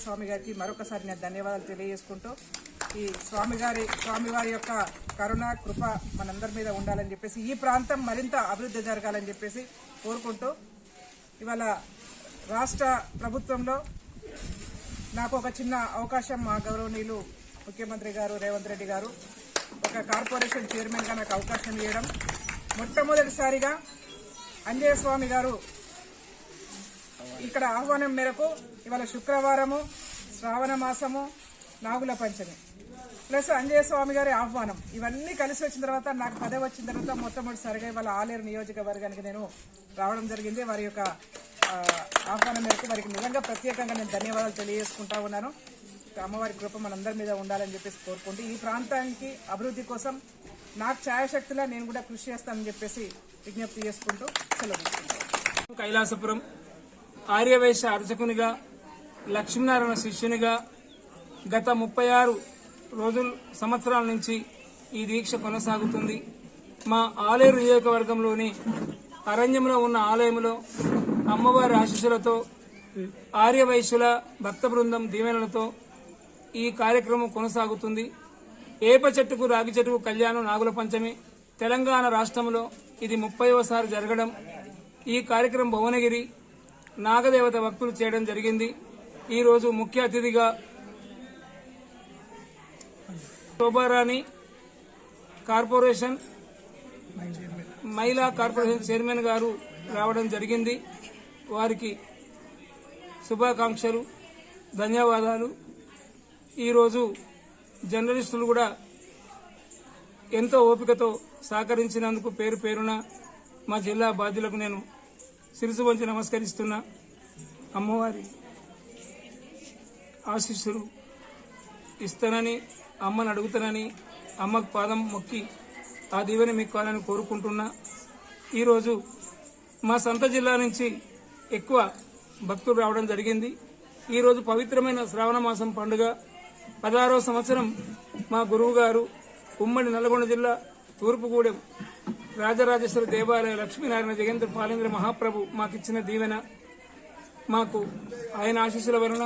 స్వామి గారికి మరొకసారి నేను ధన్యవాదాలు తెలియజేసుకుంటూ ఈ స్వామివారి యొక్క కరుణ కృప మనందరి మీద ఉండాలని చెప్పేసి ఈ ప్రాంతం మరింత అభివృద్ధి జరగాలని చెప్పేసి కోరుకుంటూ ఇవాళ రాష్ట్ర ప్రభుత్వంలో నాకు ఒక చిన్న అవకాశం మా గౌరవనీయులు ముఖ్యమంత్రి గారు రేవంత్ రెడ్డి గారు ఒక కార్పొరేషన్ చైర్మన్గా నాకు అవకాశం ఇవ్వడం మొట్టమొదటిసారిగా అంజయ్య స్వామి గారు ఇక్కడ ఆహ్వానం మేరకు ఇవాళ శుక్రవారము శ్రావణ మాసము నాగుల పంచమి ప్లస్ అంజయ్య స్వామి గారి ఆహ్వానం ఇవన్నీ కలిసి వచ్చిన తర్వాత నాకు పదవి వచ్చిన తర్వాత మొట్టమొదటిసారిగా ఇవాళ ఆలేరు నియోజకవర్గానికి నేను రావడం జరిగింది. వారి యొక్క ఆహ్వానం మేరకు వారికి నిజంగా ప్రత్యేకంగా నేను ధన్యవాదాలు తెలియజేసుకుంటా ఉన్నాను. అమ్మవారి కృప మనందరి మీద ఉండాలని చెప్పేసి కోరుకుంటూ ఈ ప్రాంతానికి అభివృద్ధి కోసం నాకు ఛాయశక్తిలా నేను కూడా కృషి చేస్తానని చెప్పేసి విజ్ఞప్తి చేసుకుంటూ సెలవు. కైలాసపురం ఆర్యవైశ్య అర్చకునిగా లక్ష్మీనారాయణ శిష్యునిగా గత 36 సంవత్సరాల నుంచి ఈ దీక్ష కొనసాగుతుంది. మా ఆలేరు నియోజకవర్గంలోని అరణ్యంలో ఉన్న ఆలయంలో అమ్మవారి ఆశీస్సులతో ఆర్యవైశ్యుల భక్త బృందం దీవెనలతో ఈ కార్యక్రమం కొనసాగుతుంది. ఏప చెట్టుకు రాగి చెట్టుకు కళ్యాణం నాగుల పంచమి తెలంగాణ రాష్ట్రంలో ఇది 30వసారి జరగడం. ఈ కార్యక్రమం భువనగిరి నాగదేవత భక్తులు చేయడం జరిగింది. ఈరోజు ముఖ్య అతిథిగా శోభారాణి కార్పొరేషన్ మహిళా కార్పొరేషన్ చైర్మన్ గారు రావడం జరిగింది. వారికి శుభాకాంక్షలు, ధన్యవాదాలు. ఈరోజు జర్నలిస్టులు కూడా ఎంతో ఓపికతో సహకరించినందుకు పేరు పేరున మా జిల్లా బాధ్యులకు నేను శిరసు వంచి నమస్కరిస్తున్నా. అమ్మవారి ఆశీస్సులు ఇస్తానని అమ్మని అడుగుతానని అమ్మకు పాదం మొక్కి ఆ దీవెన మీకు కావాలని కోరుకుంటున్నా. ఈరోజు మా సొంత జిల్లా నుంచి ఎక్కువ భక్తులు రావడం జరిగింది. ఈరోజు పవిత్రమైన శ్రావణ మాసం పండుగ 16వ సంవత్సరం మా గురువు గారు ఉమ్మడి నల్గొండ జిల్లా తూర్పుగూడెం రాజరాజేశ్వరి దేవాలయ లక్ష్మీనారాయణ జగేంద్ర పాలేంద్ర మహాప్రభు మాకిచ్చిన దీవెన, మాకు ఆయన ఆశీస్సుల వలన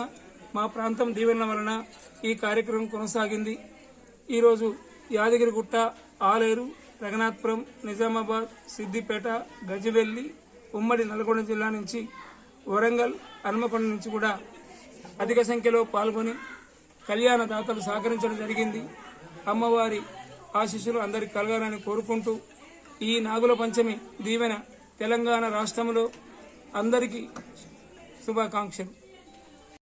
మా ప్రాంతం దీవెనల వలన ఈ కార్యక్రమం కొనసాగింది. ఈరోజు యాదగిరిగుట్ట, ఆలేరు, రఘునాథపురం, నిజామాబాద్, సిద్దిపేట, గజివెల్లి, ఉమ్మడి నల్గొండ జిల్లా నుంచి వరంగల్, హన్మకొండ నుంచి కూడా అధిక సంఖ్యలో పాల్గొని కళ్యాణ దాతలు సహకరించడం జరిగింది. అమ్మవారి ఆశీస్సులు అందరికి కలగాలని కోరుకుంటూ ఈ నాగుల పంచమి దీవెన తెలంగాణ రాష్ట్రంలో అందరికీ శుభాకాంక్షలు.